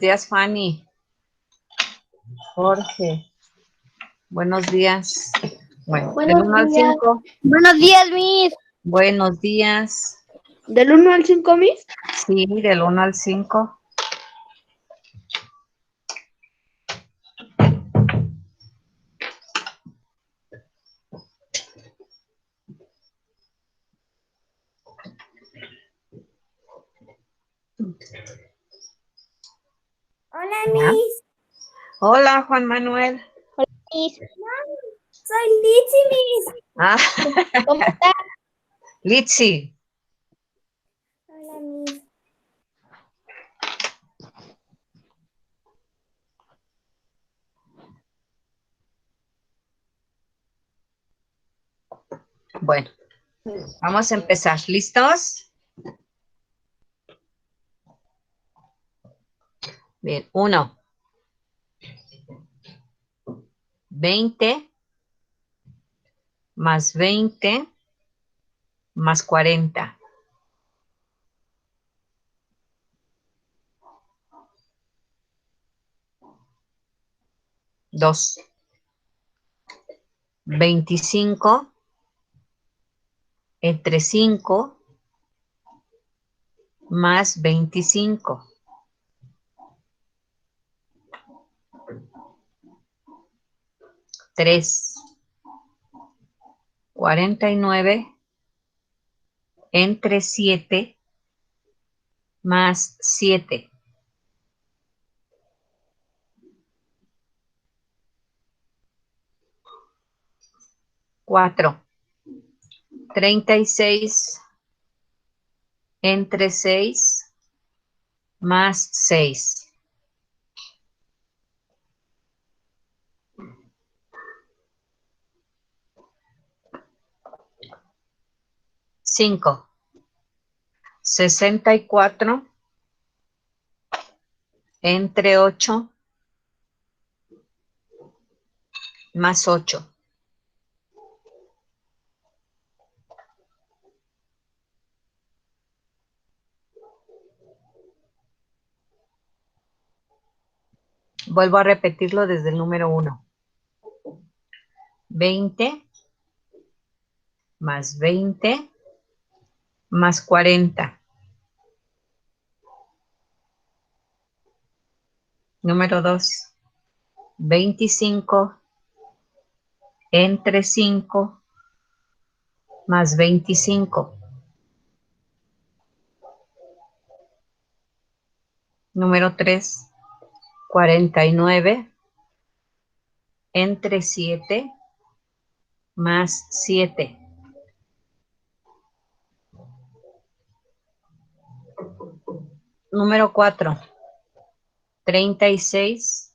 días, Fanny. Jorge. Buenos días. Bueno, del 1 al 5. Buenos días, Miss. Buenos días. ¿Del 1 al 5, Miss? Sí, del 1 al 5. Hola, Miss. Hola, Juan Manuel. Hola, Miss. Soy Litsi, Miss. Ah, ¿Cómo está? Litsi. Hola, Miss. Bueno, vamos a empezar. ¿Listos? Bien, 1. 20 más 20 más 40. 2. 25 entre 5 más 25. 3. 49 entre 7 más 7. 4. 36 entre 6 más 6. 5. 64 entre 8 más 8. Vuelvo a repetirlo desde el número 1. 20 más 20 más 40. Número 2. 25 entre 5 más 25. Número 3. 49 entre 7 más 7. Número 4. 36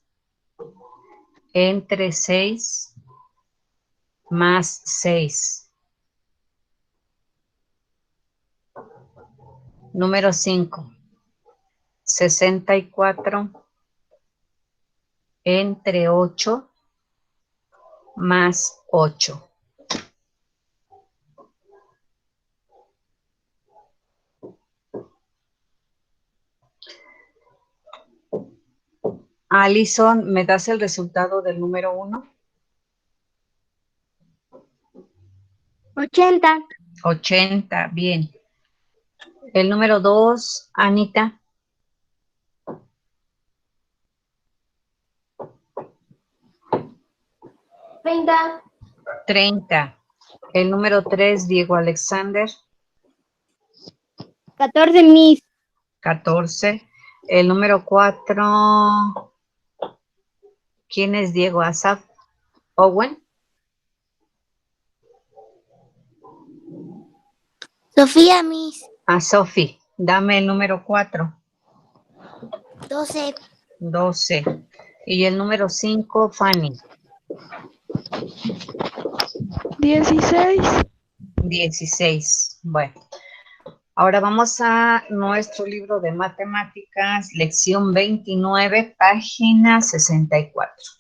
entre 6 más 6. Número 5. 64 entre 8 más 8. Alison, ¿me das el resultado del número 1? 80. 80, bien. El número 2, Anita. 30. 30. El número 3, Diego Alexander. 14, Miss. 14. El número 4, ¿quién es Diego? Asaf Owen. Sofía, Miss. Sophie, dame el número 4. 12. 12. Y el número 5, Fanny. 16. 16. Bueno, ahora vamos a nuestro libro de matemáticas, lección 29, página 64.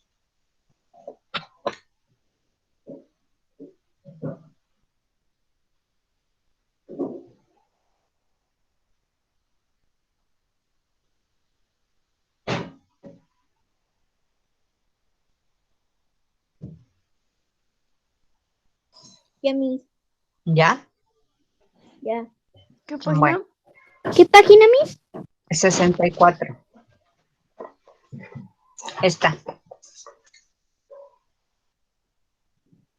Ya, Miss. ¿Ya? Ya. ¿Qué página? Bueno, ¿Qué página, Miss? 64. Esta.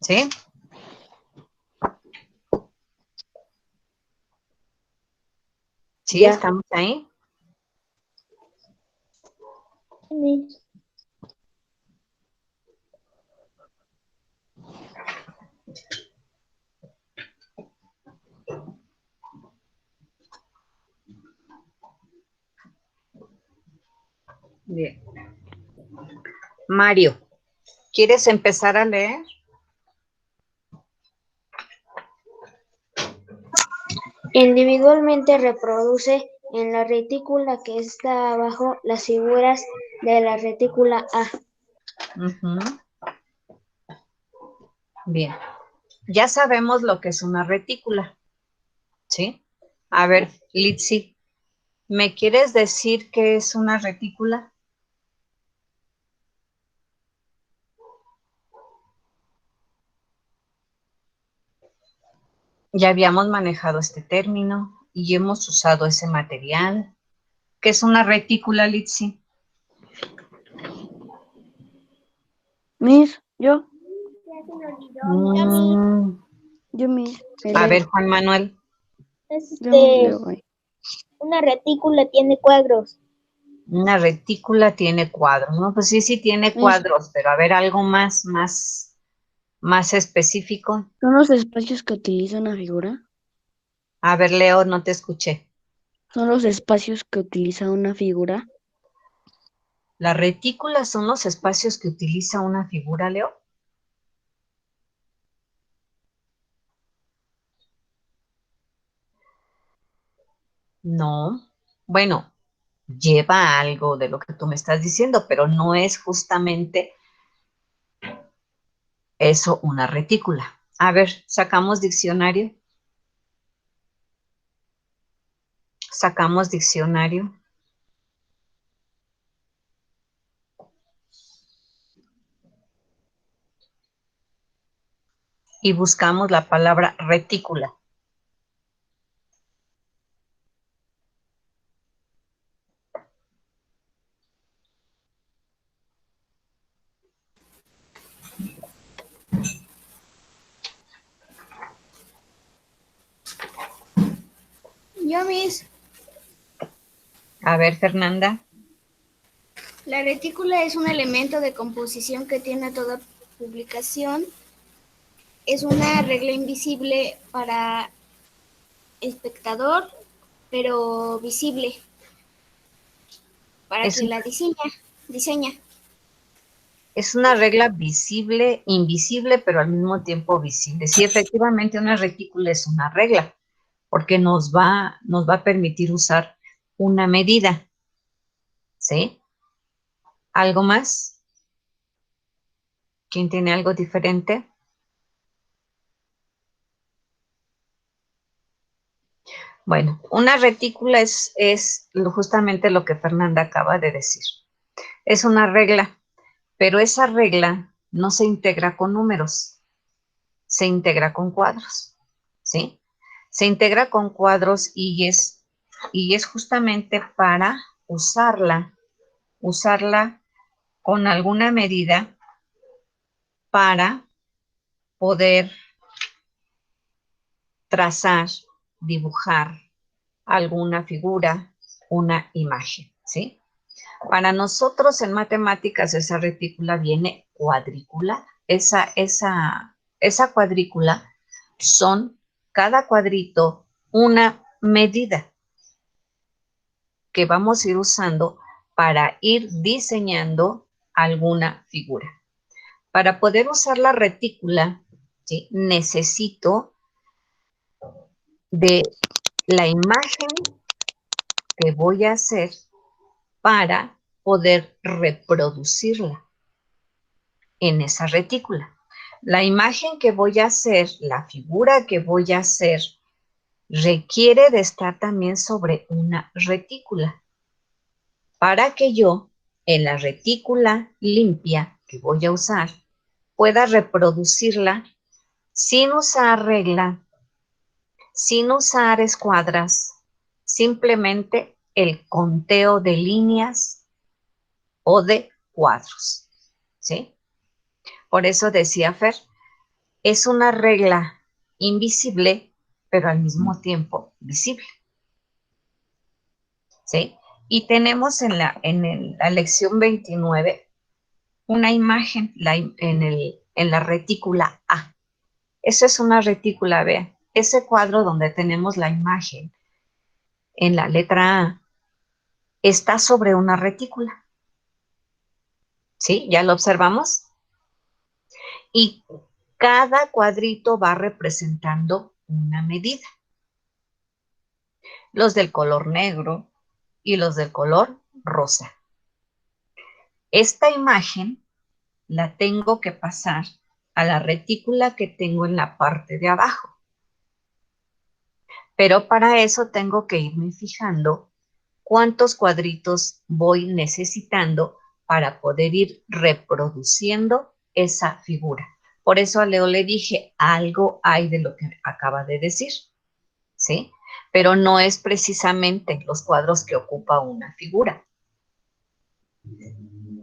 ¿Sí? ¿Sí? Ya. ¿Estamos ahí? Miss. Bien. Mario, ¿quieres empezar a leer? Individualmente reproduce en la retícula que está abajo las figuras de la retícula A. Ujú. Bien. Ya sabemos lo que es una retícula, ¿sí? A ver, Litsi, ¿me quieres decir qué es una retícula? Ya habíamos manejado este término y hemos usado ese material. ¿Qué es una retícula, Litsi? Miss, yo. Mm, Yo, Miss. a ver, Juan Manuel. Es Yo, Miss, leo ahí. una retícula tiene cuadros. Una retícula tiene cuadros, ¿no? Pues sí, sí tiene Miss, cuadros, pero a ver, algo más específico. ¿son los espacios que utiliza una figura? A ver, Leo, no te escuché. ¿Son los espacios que utiliza una figura? ¿La retícula son los espacios que utiliza una figura, Leo? No. Bueno, lleva algo de lo que tú me estás diciendo, pero no es justamente eso una retícula. A ver, sacamos diccionario. Sacamos diccionario. Y buscamos la palabra retícula. Yo, Miss, A ver, Fernanda. la retícula es un elemento de composición que tiene toda publicación. Es una regla invisible para espectador, pero visible para Es, quien la diseña. es una regla visible, invisible, pero al mismo tiempo visible. Sí, efectivamente, una retícula es una regla, porque nos va a permitir usar una medida. ¿Sí? ¿Algo más? ¿Quién tiene algo diferente? Bueno, una retícula es justamente lo que Fernanda acaba de decir. Es una regla, pero esa regla no se integra con números, se integra con cuadros, ¿sí? Se integra con cuadros y es justamente para usarla con alguna medida para poder trazar, dibujar alguna figura, una imagen, ¿sí? Para nosotros en matemáticas esa retícula viene cuadrícula. Esa cuadrícula son cada cuadrito una medida que vamos a ir usando para ir diseñando alguna figura. Para poder usar la retícula, ¿sí? Necesito de la imagen que voy a hacer para poder reproducirla en esa retícula. La imagen que voy a hacer, la figura que voy a hacer, requiere de estar también sobre una retícula para que yo, en la retícula limpia que voy a usar, pueda reproducirla sin usar regla, sin usar escuadras, simplemente el conteo de líneas o de cuadros, ¿sí? Por eso decía Fer, es una regla invisible, pero al mismo tiempo visible, ¿sí? Y tenemos en la lección 29 una imagen en la retícula A. Eso es una retícula, vean. Ese cuadro donde tenemos la imagen en la letra A está sobre una retícula. ¿Sí? ¿Ya lo observamos? Y cada cuadrito va representando una medida. Los del color negro y los del color rosa. Esta imagen la tengo que pasar a la retícula que tengo en la parte de abajo. Pero para eso tengo que irme fijando cuántos cuadritos voy necesitando para poder ir reproduciendo esa figura. Por eso a Leo le dije, algo hay de lo que acaba de decir, ¿sí? Pero no es precisamente los cuadros que ocupa una figura.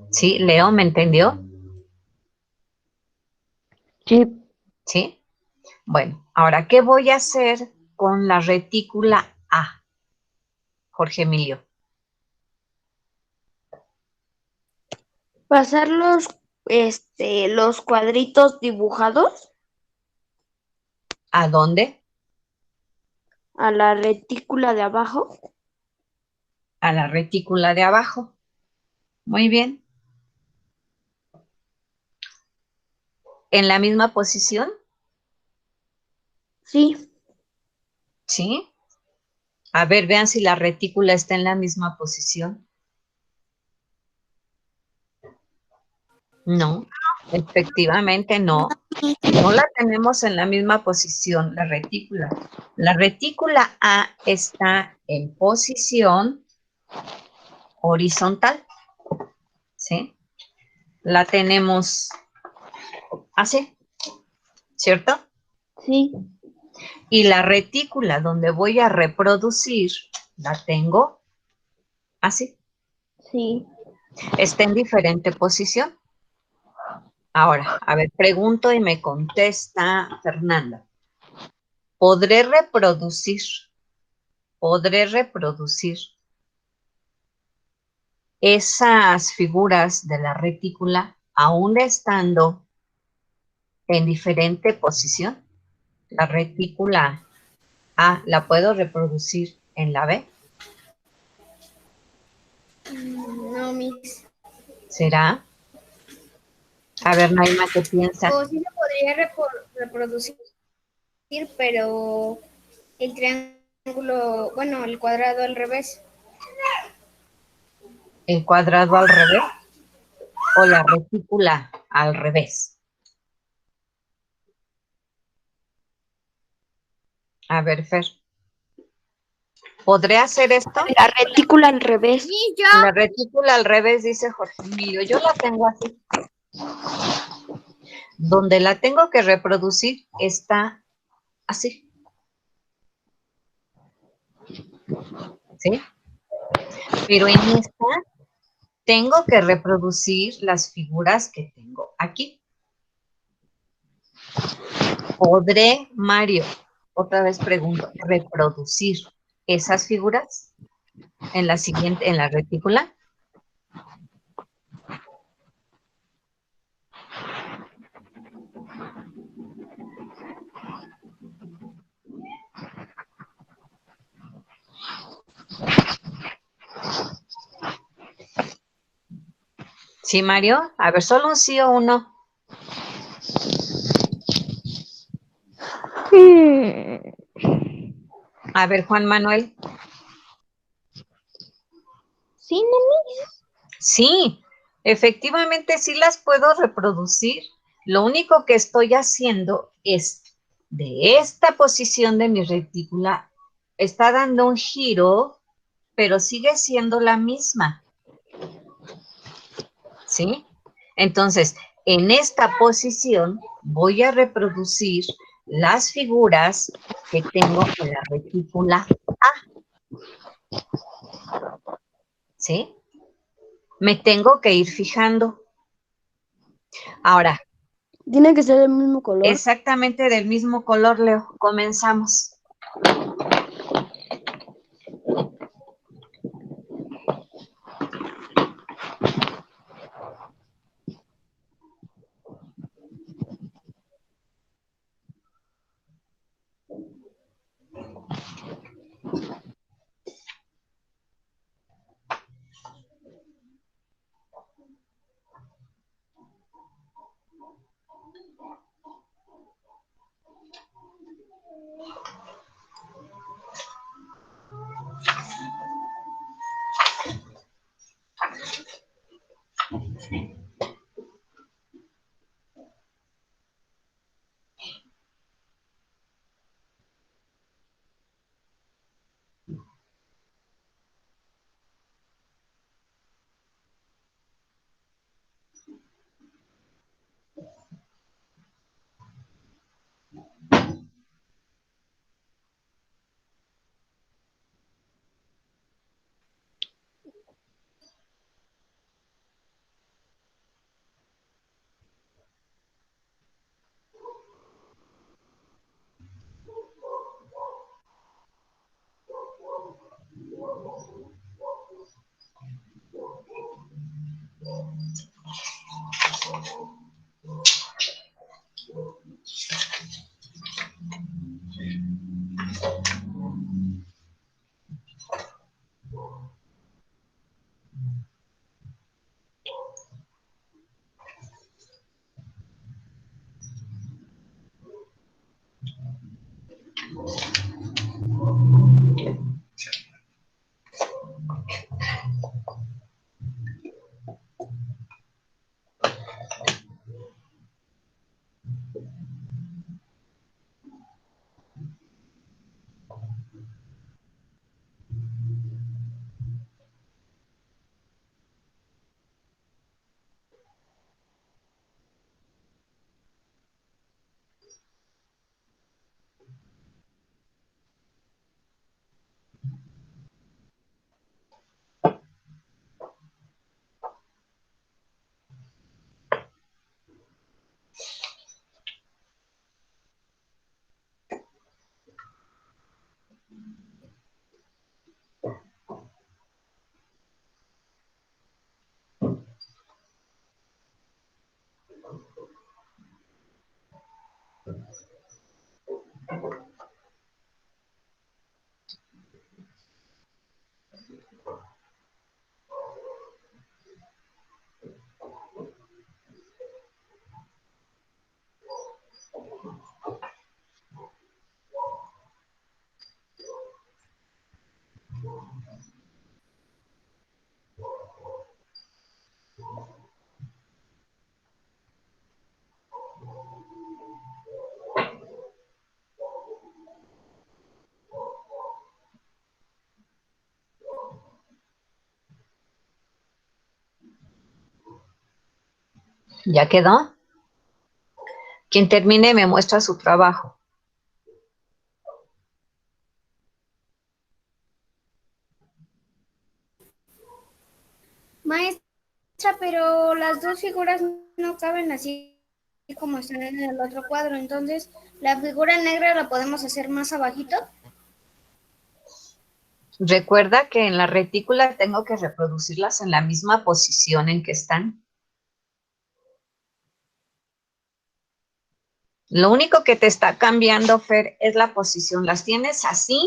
¿Sí, Leo, me entendió? Sí. ¿Sí? Bueno, ahora, ¿qué voy a hacer con la retícula A? Jorge Emilio. Pasar los cuadritos dibujados ¿A dónde? a la retícula de abajo. A la retícula de abajo. Muy bien. ¿En la misma posición? Sí, ¿Sí? A ver, vean si la retícula está en la misma posición. No, efectivamente no. No la tenemos en la misma posición, la retícula. La retícula A está en posición horizontal, ¿sí? La tenemos así, ¿cierto? sí, Y la retícula donde voy a reproducir, la tengo así. sí. Está en diferente posición. Ahora, a ver, pregunto y me contesta Fernanda. ¿Podré reproducir esas figuras de la retícula aún estando en diferente posición? La retícula A, ¿la puedo reproducir en la B? No, mis. ¿Será? A ver, Naima, ¿qué piensa? O sí se podría reproducir, pero el triángulo, bueno, el cuadrado al revés. ¿El cuadrado al revés o la retícula al revés? A ver, Fer. ¿Podré hacer esto? La retícula al revés. Sí, yo. La retícula al revés, dice Jorge Emilio. Yo la tengo así. Donde la tengo que reproducir está así. ¿Sí? Pero en esta tengo que reproducir las figuras que tengo aquí. ¿Podré, Mario, otra vez pregunto, reproducir esas figuras en la siguiente, en la retícula? ¿Sí, Mario? A ver, solo un sí o un no. A ver, Juan Manuel. Sí, Nami. Sí, efectivamente sí las puedo reproducir. Lo único que estoy haciendo es de esta posición de mi retícula, está dando un giro, pero sigue siendo la misma. ¿Sí? Entonces, en esta posición voy a reproducir las figuras que tengo en la retícula A. ¿Sí? Me tengo que ir fijando. Ahora, ¿Tiene que ser del mismo color? exactamente del mismo color, Leo. Comenzamos. ¿Ya quedó? Quien termine me muestra su trabajo. Maestra, pero las dos figuras no caben así como están en el otro cuadro. Entonces, ¿la figura negra la podemos hacer más abajito? Recuerda que en la retícula tengo que reproducirlas en la misma posición en que están. Lo único que te está cambiando, Fer, es la posición. Las tienes así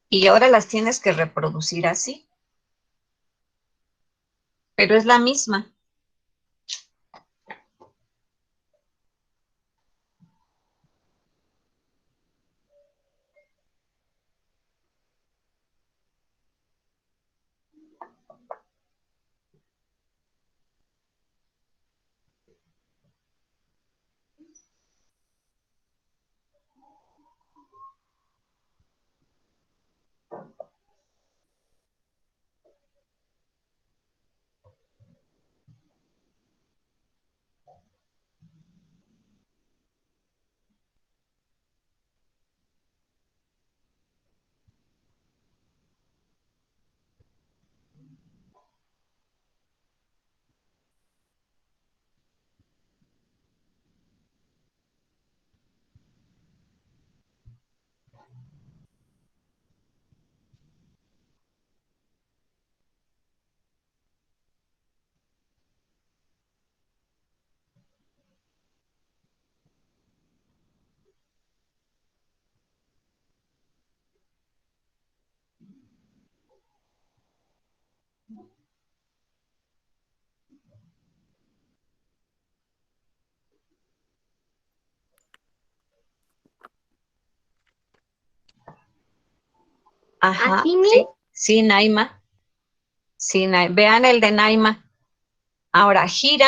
y ahora las tienes que reproducir así. Pero es la misma. Ajá, ¿Así, sí, Miss? sí, Naima. Sí, vean el de Naima. Ahora, gira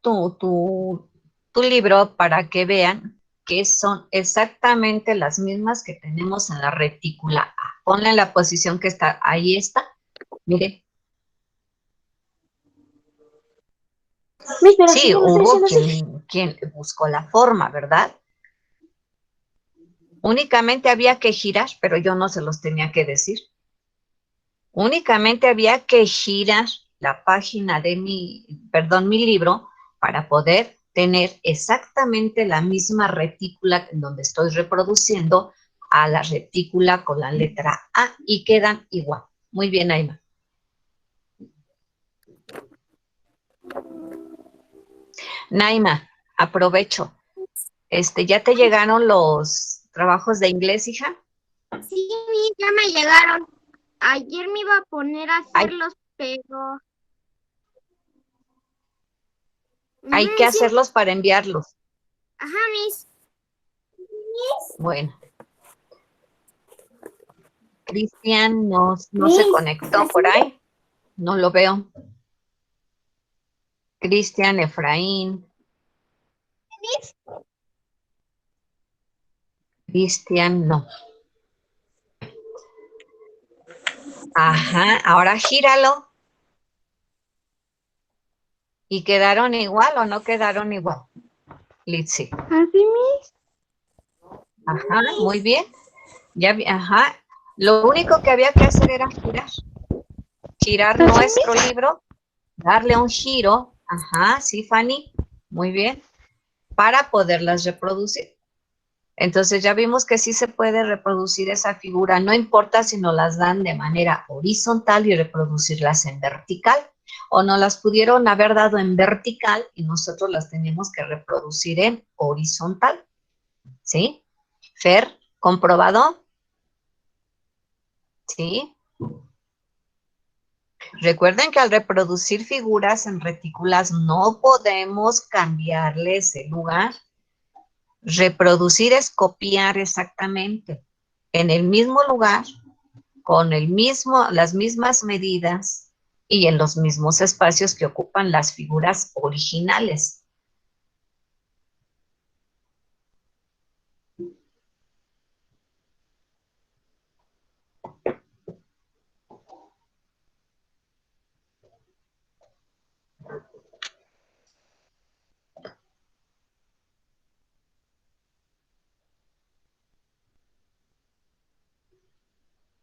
tu libro para que vean que son exactamente las mismas que tenemos en la retícula A. Ponle en la posición que está, ahí está. Mire, Miss, pero sí, sí, yo lo estoy hubo haciendo así. quien buscó la forma, ¿verdad? Únicamente había que girar, pero yo no se los tenía que decir. Únicamente había que girar la página de mi libro para poder tener exactamente la misma retícula en donde estoy reproduciendo a la retícula con la letra A y quedan igual. Muy bien, Aima. Naima, aprovecho. ¿Ya te llegaron los trabajos de inglés, hija? Sí, Miss, ya me llegaron. Ayer me iba a poner a Hay, hacerlos, pero... hay que sí, hacerlos para enviarlos. ajá, Miss. Bueno, Cristian no se Miss, conectó por ahí. No lo veo. Cristian, Efraín. Cristian, no. Ajá, ahora gíralo. ¿Y quedaron igual o no quedaron igual? Litsi. ¿así, Miss? Ajá, muy bien. Ajá. Lo único que había que hacer era girar. Girar ¿Así, nuestro Miss? libro, darle un giro. Ajá, sí, Fanny. Muy bien. Para poderlas reproducir. Entonces ya vimos que sí se puede reproducir esa figura, no importa si nos las dan de manera horizontal y reproducirlas en vertical, o nos las pudieron haber dado en vertical y nosotros las tenemos que reproducir en horizontal. ¿Sí? Fer, ¿comprobado? ¿Sí? Recuerden que al reproducir figuras en retículas no podemos cambiarles el lugar. Reproducir es copiar exactamente en el mismo lugar, con las mismas medidas y en los mismos espacios que ocupan las figuras originales.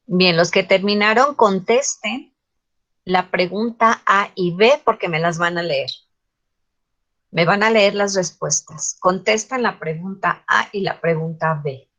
Bien, los que terminaron, contesten la pregunta A y B porque me las van a leer. Me van a leer las respuestas. Contesten la pregunta A y la pregunta B.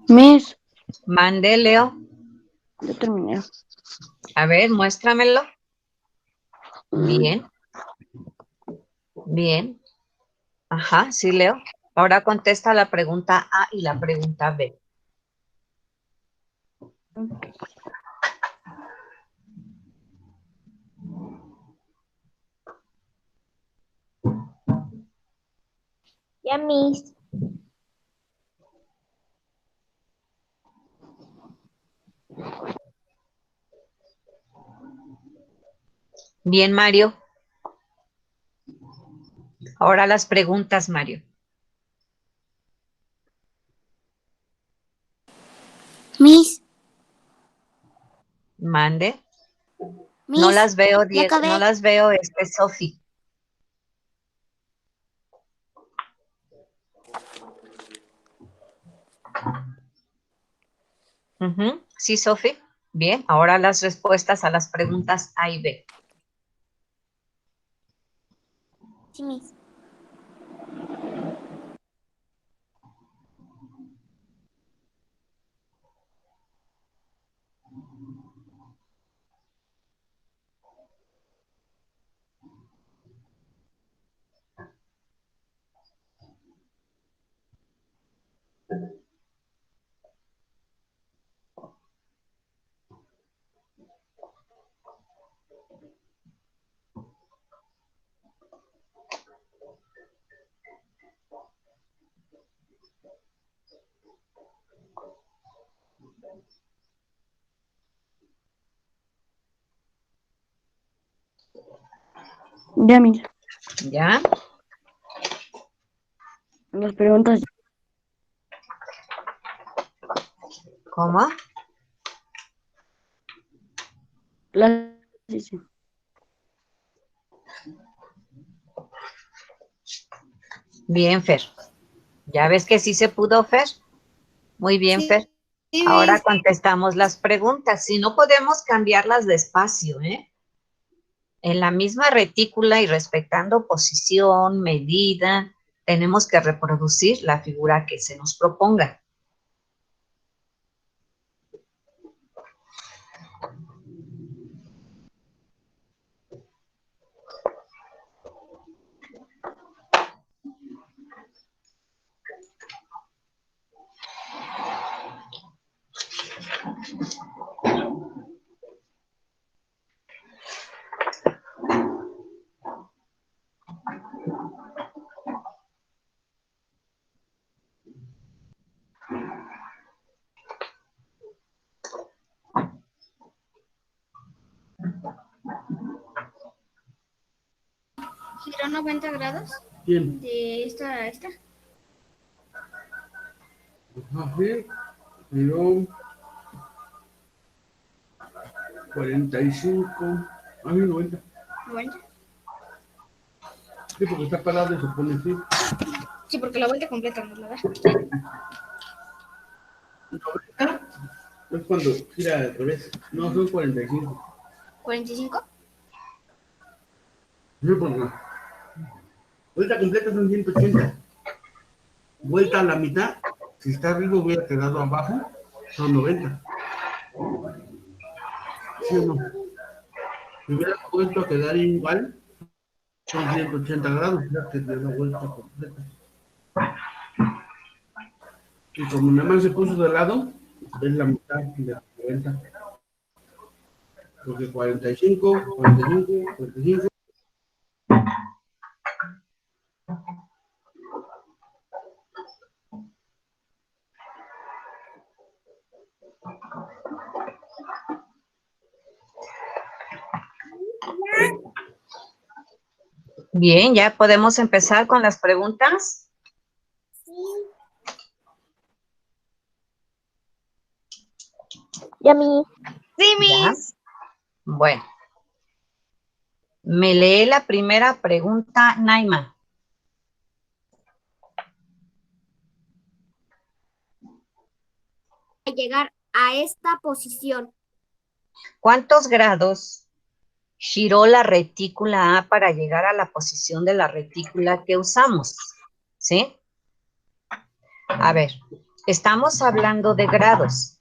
Miss, Mande, Leo. ya terminé. A ver, muéstramelo. Bien, bien. Ajá, sí, Leo. Ahora contesta la pregunta A y la pregunta B. Ya, Miss. Bien, Mario. Ahora las preguntas, Mario. Miss, Mande. No Miss, las veo, ya Diego, no acabé. las veo, Sofi. Sí, Sofi. Bien, ahora las respuestas a las preguntas A y B. Sí, Miss. Ya, mira, ¿Ya? las preguntas. ¿Cómo? Las hice. Bien, Fer. ¿Ya ves que sí se pudo, Fer? Muy bien, Sí, Fer. sí, Ahora Miss. contestamos las preguntas. Si no podemos cambiarlas despacio, ¿eh? En la misma retícula y respetando posición, medida, tenemos que reproducir la figura que se nos proponga. Giró 90 grados. ¿Quién? De esta a esta. Ajá, sí. Giró 45. Ah, 90. 90. Sí, porque está parado y se pone así. Sí, porque la vuelta completa nos la da. 90 es cuando gira al revés. No, son 45. 45. Sí, porque vuelta completa son 180. Vuelta a la mitad, si está arriba hubiera quedado abajo, son 90. ¿Sí o no? Si hubiera vuelto a quedar igual, son 180 grados, ya que dio la vuelta completa. Y como nada más se puso de lado, es la mitad de 90. Porque 45, 45, 45. Bien, ya podemos empezar con las preguntas. Ya, mi. Sí, ¿Ya? Miss. Bueno, me lee la primera pregunta, Naima. Llegar a esta posición. ¿Cuántos grados giró la retícula A para llegar a la posición de la retícula que usamos? ¿Sí? A ver, estamos hablando de grados,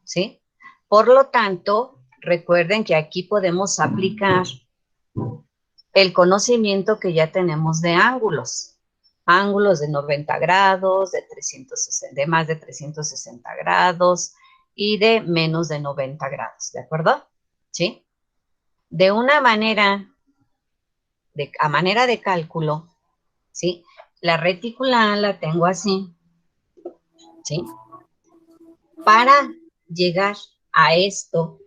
¿sí? Por lo tanto, recuerden que aquí podemos aplicar el conocimiento que ya tenemos de ángulos. Ángulos de 90 grados, de 360, de más de 360 grados y de menos de 90 grados, ¿de acuerdo? ¿Sí? De una manera, a manera de cálculo, ¿sí? La retícula la tengo así, ¿sí? Para llegar a esto,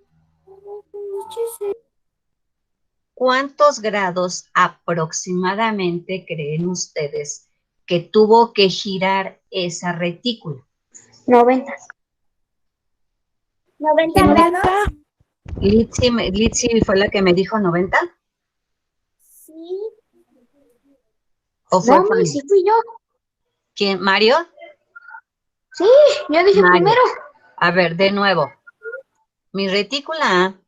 ¿cuántos grados aproximadamente creen ustedes que tuvo que girar esa retícula? 90. 90 grados. Litsi fue la que me dijo 90, Sí. ¿o fue No, Fanny? mi, sí fui yo. ¿Quién? ¿Mario? Sí, yo dije Mario. primero. A ver, de nuevo. Mi retícula A,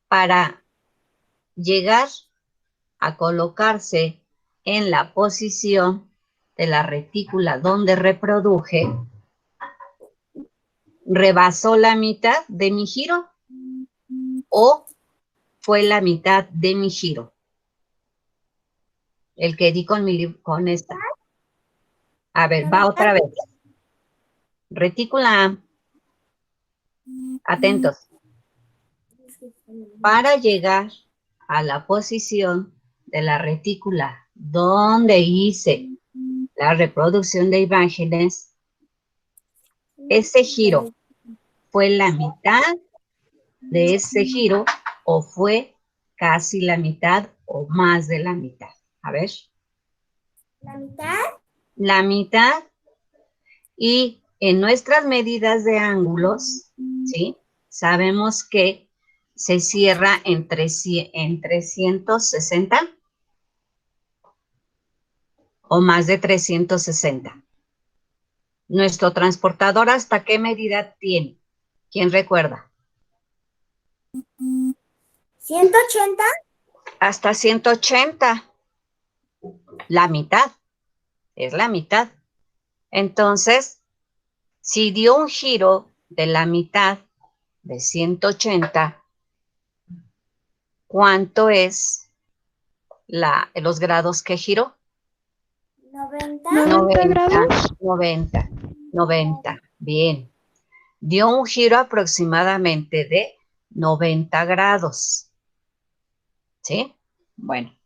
para llegar a colocarse en la posición de la retícula donde reproduje, ¿rebasó la mitad de mi giro o fue la mitad de mi giro? El que di con esta. A ver, va otra vez. Retícula A. Atentos. Para llegar a la posición de la retícula donde hice la reproducción de imágenes, ese giro fue la mitad de ese giro o fue casi la mitad o más de la mitad. A ver. ¿La mitad? La mitad. Y en nuestras medidas de ángulos, ¿sí? Sabemos que se cierra en 360 o más de 360. ¿Nuestro transportador hasta qué medida tiene? ¿Quién recuerda? 180. Hasta 180. La mitad. Es la mitad. Entonces, si dio un giro de la mitad de 180, ¿cuánto es los grados que giró? 90. 90 grados. 90. Bien. Dio un giro aproximadamente de 90 grados. ¿Sí? Bueno.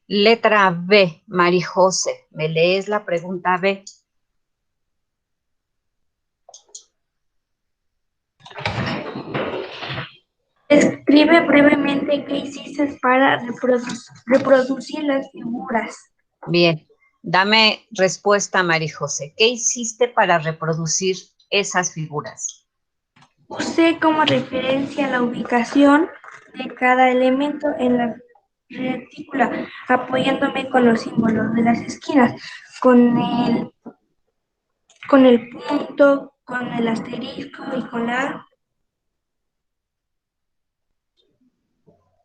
Letra B, Marijose. ¿Me lees la pregunta B? Describe brevemente qué hiciste para reproducir las figuras. Bien. Dame respuesta, Marijose. ¿Qué hiciste para reproducir esas figuras? Usé como referencia la ubicación de cada elemento en la retícula, apoyándome con los símbolos de las esquinas, con el punto, con el asterisco y con la...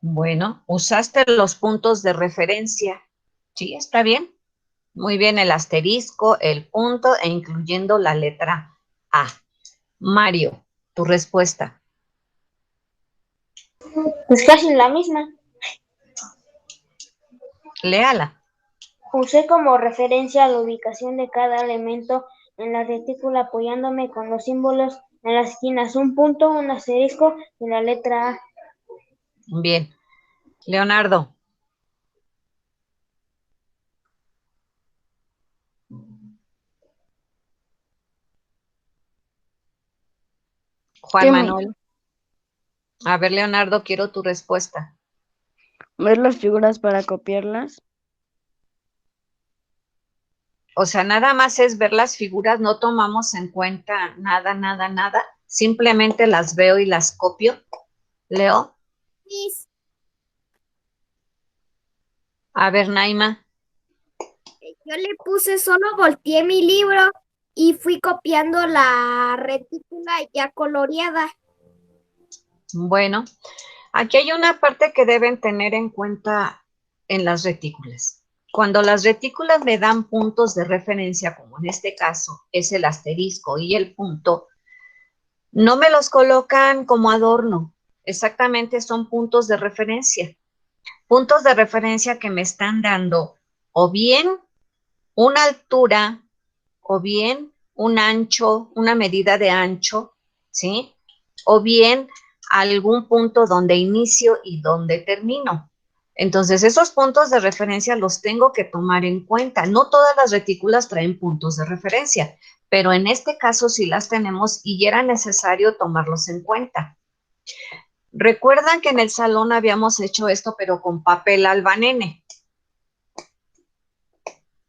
Bueno, usaste los puntos de referencia. ¿Sí? ¿Está bien? Muy bien, el asterisco, el punto e incluyendo la letra A. Mario, tu respuesta. Pues casi la misma. Léala. Usé como referencia la ubicación de cada elemento en la retícula apoyándome con los símbolos en las esquinas, un punto, un asterisco y la letra A. Bien. Leonardo. Juan Manuel. A ver, Leonardo, quiero tu respuesta. Ver las figuras para copiarlas. O sea, nada más es ver las figuras, no tomamos en cuenta nada. Simplemente las veo y las copio. Leo. A ver, Naima. Yo le puse, solo volteé mi libro y fui copiando la retícula ya coloreada. Bueno, aquí hay una parte que deben tener en cuenta en las retículas. Cuando las retículas me dan puntos de referencia, como en este caso es el asterisco y el punto, no me los colocan como adorno, exactamente son puntos de referencia. Puntos de referencia que me están dando o bien una altura o bien un ancho, una medida de ancho, ¿sí? O bien algún punto donde inicio y donde termino. Entonces, esos puntos de referencia los tengo que tomar en cuenta. No todas las retículas traen puntos de referencia, pero en este caso sí las tenemos y era necesario tomarlos en cuenta. ¿Recuerdan que en el salón habíamos hecho esto, pero con papel albanene?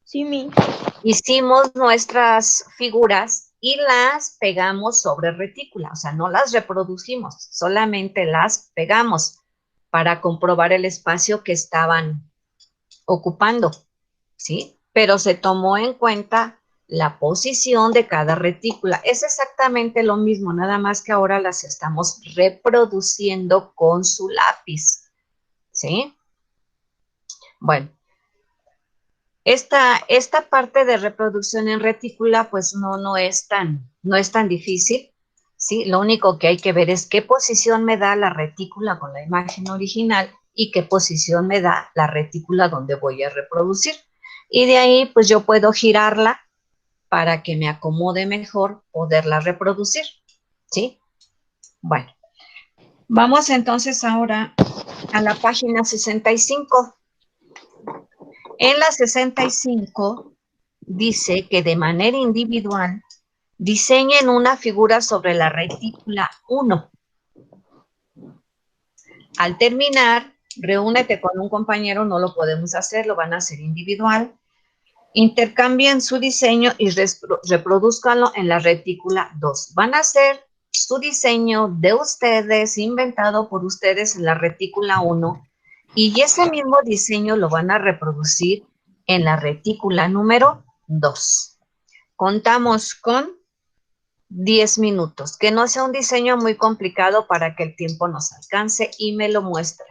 Sí, mi. Hicimos nuestras figuras y las pegamos sobre retícula, o sea, no las reproducimos, solamente las pegamos para comprobar el espacio que estaban ocupando, ¿sí? Pero se tomó en cuenta la posición de cada retícula. Es exactamente lo mismo, nada más que ahora las estamos reproduciendo con su lápiz, ¿sí? Bueno. Esta parte de reproducción en retícula, pues no es tan difícil, ¿sí? Lo único que hay que ver es qué posición me da la retícula con la imagen original y qué posición me da la retícula donde voy a reproducir. Y de ahí, pues yo puedo girarla para que me acomode mejor poderla reproducir, ¿sí? Bueno, vamos entonces ahora a la página 65. En la 65 dice que de manera individual diseñen una figura sobre la retícula 1. Al terminar, reúnete con un compañero, no lo podemos hacer, lo van a hacer individual. Intercambien su diseño y reproduzcanlo en la retícula 2. Van a hacer su diseño de ustedes, inventado por ustedes en la retícula 1, y ese mismo diseño lo van a reproducir en la retícula número 2. Contamos con 10 minutos, que no sea un diseño muy complicado para que el tiempo nos alcance y me lo muestre.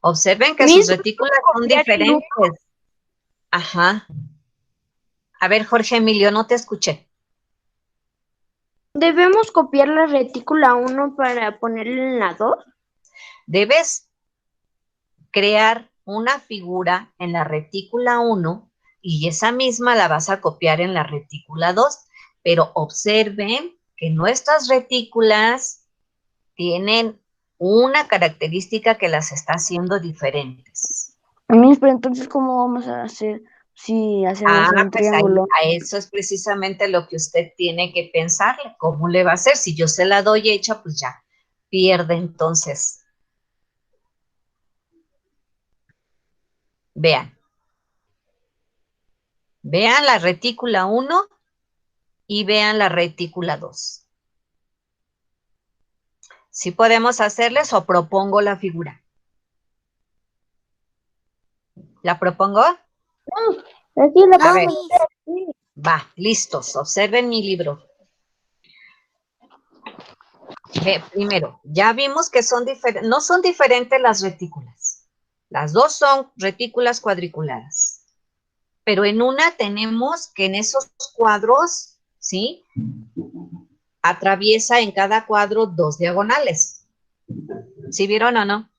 Observen que sus retículas son diferentes. Ajá. A ver, Jorge Emilio, no te escuché. ¿Debemos copiar la retícula 1 para ponerla en la 2? Debes crear una figura en la retícula 1 y esa misma la vas a copiar en la retícula 2. Pero observen que nuestras retículas tienen una característica que las está haciendo diferentes. Miss, pero entonces, ¿cómo vamos a hacer si hacemos un Pues ahí, triángulo? a eso es precisamente lo que usted tiene que pensarle. ¿Cómo le va a hacer? Si yo se la doy hecha, pues ya pierde entonces. Vean. Vean la retícula 1 y vean la retícula 2. ¿Sí podemos hacerles o propongo la figura? ¿La propongo? Sí, la A ver, podemos hacer. Sí. va, listos. Observen mi libro. Primero, ya vimos que son no son diferentes las retículas. Las dos son retículas cuadriculadas. Pero en una tenemos que en esos cuadros, ¿sí? Atraviesa en cada cuadro 2 diagonales. ¿Sí vieron o no?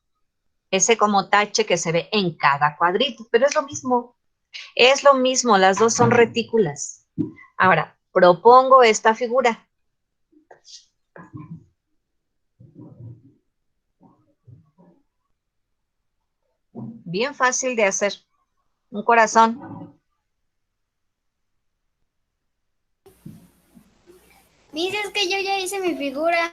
Ese como tache que se ve en cada cuadrito, pero es lo mismo. Es lo mismo, las dos son retículas. Ahora, propongo esta figura. Bien fácil de hacer. Un corazón. Dices que yo ya hice mi figura.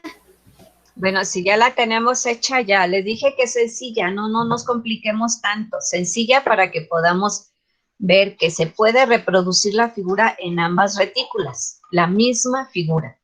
Bueno, si ya la tenemos hecha, ya. Les dije que es sencilla, no nos compliquemos tanto. Sencilla para que podamos ver que se puede reproducir la figura en ambas retículas. La misma figura.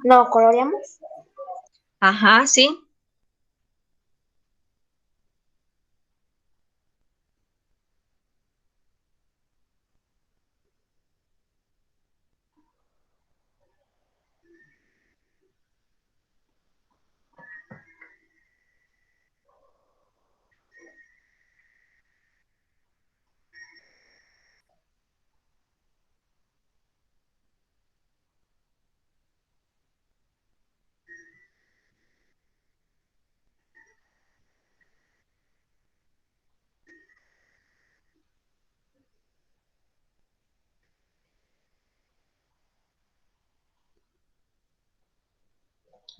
¿No coloreamos? Ajá, sí.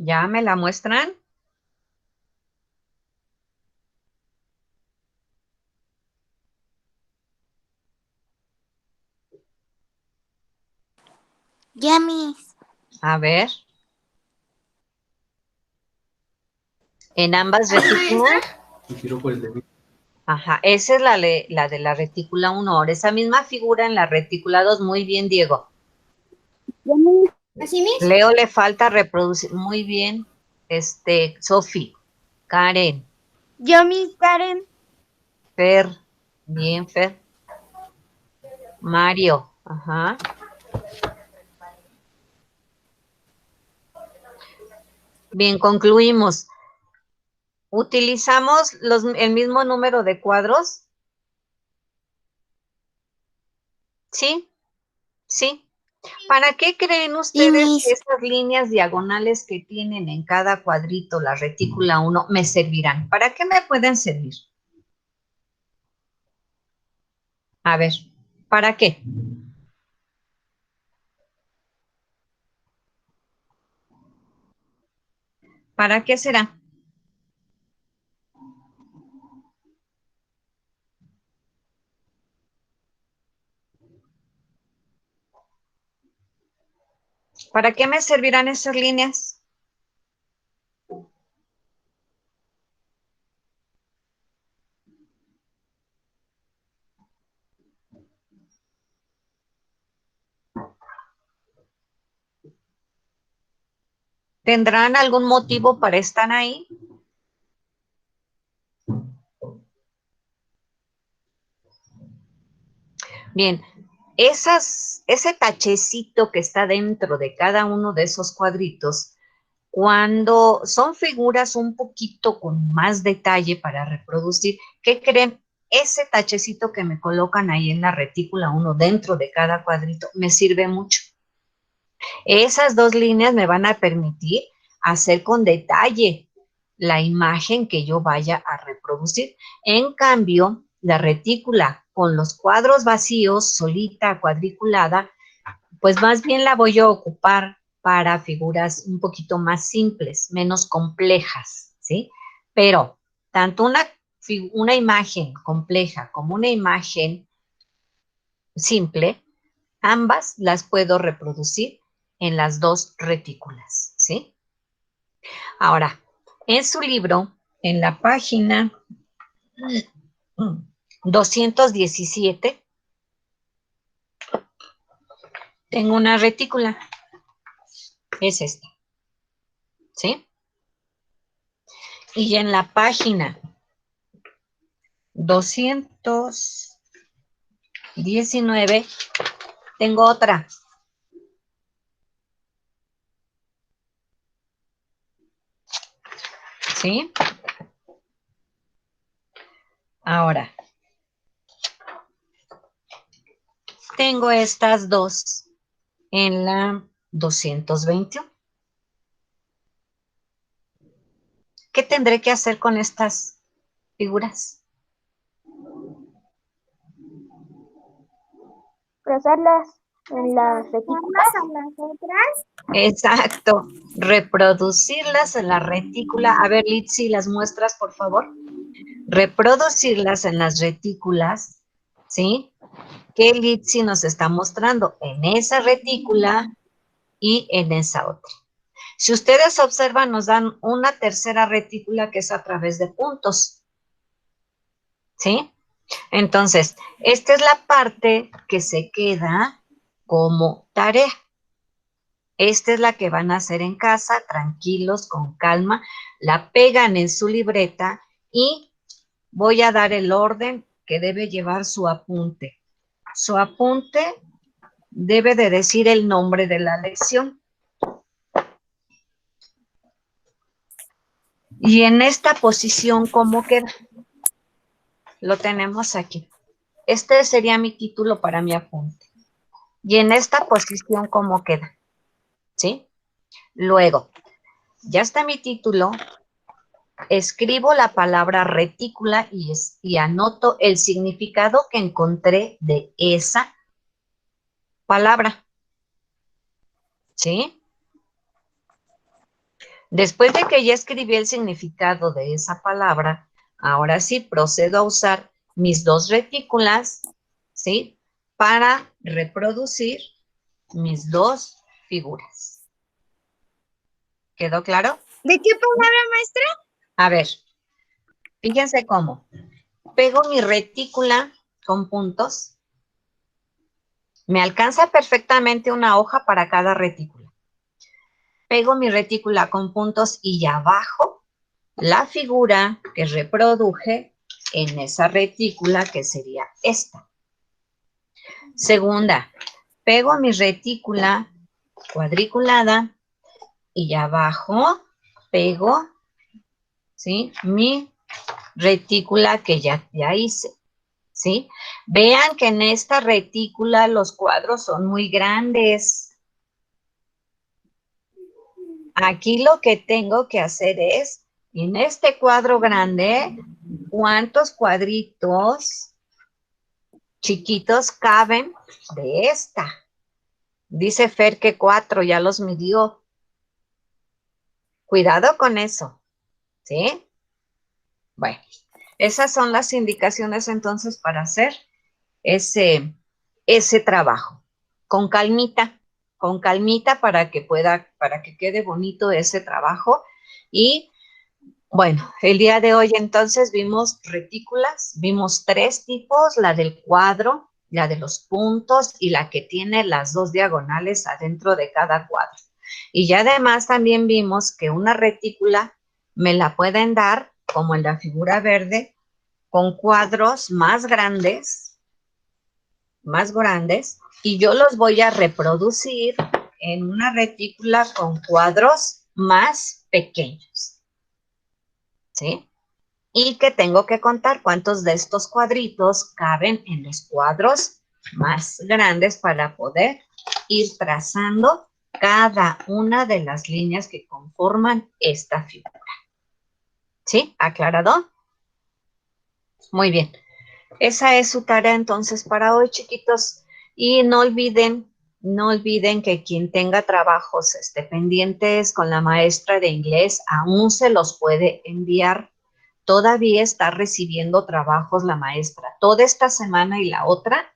¿Ya me la muestran? Ya, Miss. A ver. En ambas retículas. Y tiró por el dedo. Ajá, esa es la de la retícula 1. Ahora, esa misma figura en la retícula 2. Muy bien, Diego. ¿Así, Miss? Leo le falta reproducir. Muy bien. Sofi, Karen, Yo, Miss Karen. Fer. Bien, Fer. Mario. Ajá. Bien, concluimos. ¿Utilizamos el mismo número de cuadros? Sí, sí. ¿Para qué creen Sí, ustedes que Miss. estas líneas diagonales que tienen en cada cuadrito, la retícula 1, me servirán? ¿Para qué me pueden servir? A ver, ¿para qué? ¿Para qué será? ¿Para qué me servirán esas líneas? ¿Tendrán algún motivo para estar ahí? Bien, ese tachecito que está dentro de cada uno de esos cuadritos, cuando son figuras un poquito con más detalle para reproducir, ¿qué creen? Ese tachecito que me colocan ahí en la retícula 1 dentro de cada cuadrito me sirve mucho. Esas dos líneas me van a permitir hacer con detalle la imagen que yo vaya a reproducir. En cambio, la retícula con los cuadros vacíos, solita, cuadriculada, pues más bien la voy a ocupar para figuras un poquito más simples, menos complejas, ¿sí? Pero tanto una imagen compleja como una imagen simple, ambas las puedo reproducir en las dos retículas, ¿sí? Ahora, en su libro, en la página 217, tengo una retícula. Es esta, ¿sí? Y en la página 219 tengo otra. ¿Sí? Ahora, tengo estas dos en la 220. ¿Qué tendré que hacer con estas figuras? Trazarlas en las retículas. Exacto, reproducirlas en la retícula. A ver, Litsi, las muestras, por favor. Reproducirlas en las retículas, ¿sí? Que Litsi nos está mostrando en esa retícula y en esa otra. Si ustedes observan, nos dan una tercera retícula que es a través de puntos, ¿sí? Entonces, esta es la parte que se queda como tarea. Esta es la que van a hacer en casa, tranquilos, con calma. La pegan en su libreta y voy a dar el orden que debe llevar su apunte. Su apunte debe de decir el nombre de la lección. Y en esta posición, ¿cómo queda? Lo tenemos aquí. Este sería mi título para mi apunte. Y en esta posición, ¿cómo queda? ¿Sí? Luego, ya está mi título. Escribo la palabra retícula y anoto el significado que encontré de esa palabra. ¿Sí? Después de que ya escribí el significado de esa palabra, ahora sí procedo a usar mis dos retículas, ¿sí? Para reproducir mis dos figuras. ¿Quedó claro? ¿De qué palabra, maestra? A ver, fíjense cómo. Pego mi retícula con puntos. Me alcanza perfectamente una hoja para cada retícula. Pego mi retícula con puntos y abajo la figura que reproduje en esa retícula, que sería esta. Segunda, pego mi retícula cuadriculada y abajo pego, ¿sí?, mi retícula que ya hice, ¿sí? Vean que en esta retícula los cuadros son muy grandes. Aquí lo que tengo que hacer es, en este cuadro grande, ¿cuántos cuadritos chiquitos caben de esta? Dice Fer que 4, ya los midió. Cuidado con eso, ¿sí? Bueno, esas son las indicaciones entonces para hacer ese trabajo. Con calmita para que quede bonito ese trabajo. Y bueno, el día de hoy entonces vimos retículas, vimos 3 tipos, la del cuadro, la de los puntos y la que tiene las 2 diagonales adentro de cada cuadro. Y ya además también vimos que una retícula me la pueden dar, como en la figura verde, con cuadros más grandes, y yo los voy a reproducir en una retícula con cuadros más pequeños, ¿sí? Y que tengo que contar cuántos de estos cuadritos caben en los cuadros más grandes para poder ir trazando cada una de las líneas que conforman esta figura. ¿Sí? ¿Aclarado? Muy bien. Esa es su tarea entonces para hoy, chiquitos. Y no olviden que quien tenga trabajos pendientes con la maestra de inglés, aún se los puede enviar. Todavía está recibiendo trabajos la maestra. Toda esta semana y la otra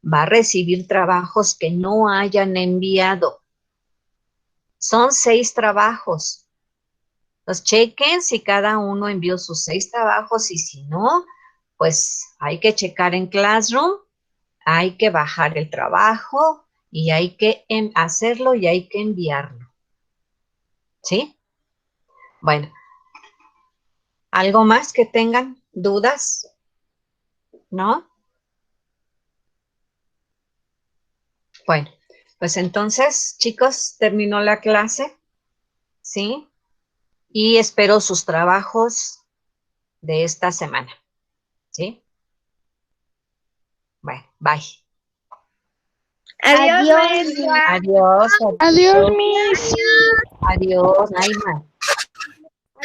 va a recibir trabajos que no hayan enviado. Son 6 trabajos. Los chequen si cada uno envió sus 6 trabajos y si no, pues hay que checar en Classroom, hay que bajar el trabajo y hay que hacerlo y hay que enviarlo. ¿Sí? Bueno, ¿algo más que tengan dudas? ¿No? Bueno, pues entonces, chicos, terminó la clase, ¿sí? Y espero sus trabajos de esta semana, ¿sí? Bueno, bye. Adiós, maestra. Adiós. Adiós, Miss. Adiós, Naima.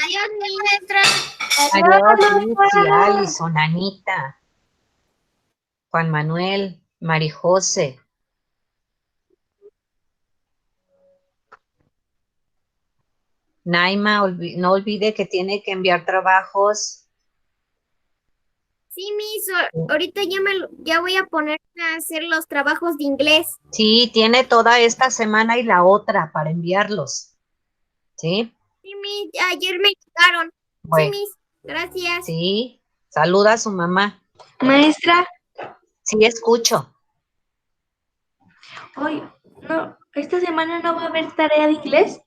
Adiós, maestra. Adiós, Lucy, Alison, Anita, Juan Manuel, Marijose. Naima, no olvide que tiene que enviar trabajos. Sí, Miss, ahorita ya voy a poner a hacer los trabajos de inglés. Sí, tiene toda esta semana y la otra para enviarlos. ¿Sí? Sí, Miss, ayer me llegaron. Bueno, Sí, Miss, gracias. sí, saluda a su mamá. Maestra, Sí, escucho. hoy no, ¿Esta semana no va a haber tarea de inglés?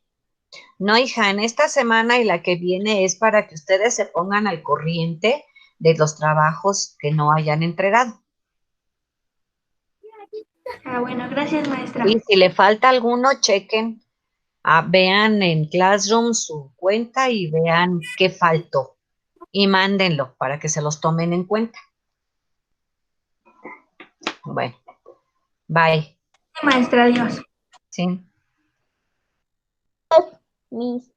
No, hija, en esta semana y la que viene es para que ustedes se pongan al corriente de los trabajos que no hayan entregado. Ah, bueno, gracias, maestra. Y si le falta alguno, chequen, vean en Classroom su cuenta y vean qué faltó. Y mándenlo para que se los tomen en cuenta. Bueno, bye. Maestra, adiós. Sí. Miss.